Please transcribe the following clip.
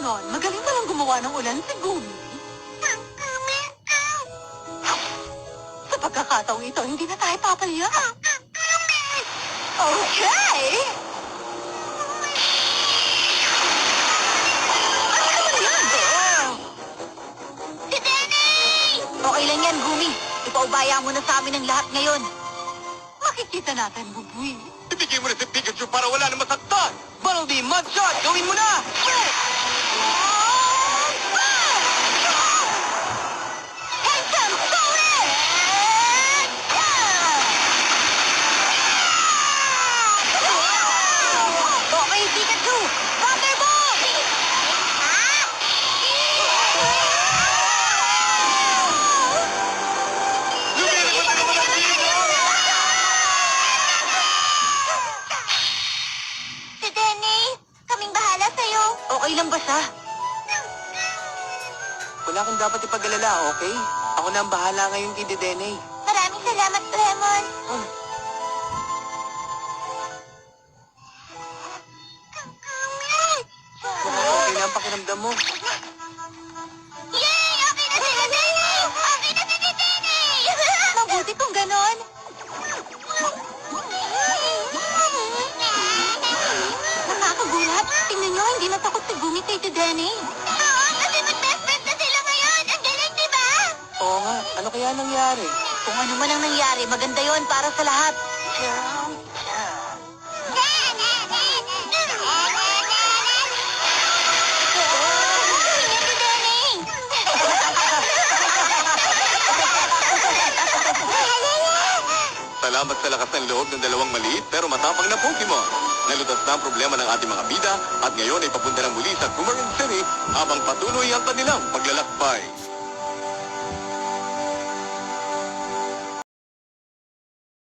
ganon, magaling palang gumawa ng ulan si Gumi. Sa pagkakataong ito, hindi na tayo papaliya. Okay! Si Denny! Okay lang yan, Gumi. Ipaubaya mo na sa amin ang lahat ngayon. Makikita natin, Bubuy. Ibigay mo na si Pikachu para wala na masaktan! Bartleby, Mudshot! Gawin mo na! Handsome Sonic! Okay, Pikachu! Thunderbolt! Lumilipad na naman ang dino! Si Denny, kaming bahala sa'yo. Okay lang ba siya? Wala kang dapat ipag-alala, okay? Ako na ang bahala ngayon kay Dedenne. Maraming salamat, Lemon. Okay na ang pakiramdam mo. Yay! Okay na si Denny! Okay na si Denny! Mabuti kung ganon. Nakakagulat. Tingnan nyo, hindi natakot si Gumi kay Denny. Oo, kasi mag-best friends na sila ngayon. Ang galing, di ba? Oo nga, ano kaya nangyari? Kung ano man ang nangyari, maganda yon para sa lahat. Salamat sa lakas ng loob ng dalawang maliit pero matapang na Pokemon. Nalutas na ang problema ng ating mga bida at ngayon ay papunta na muli sa Coumarin City habang patuloy ang kanilang paglalakbay.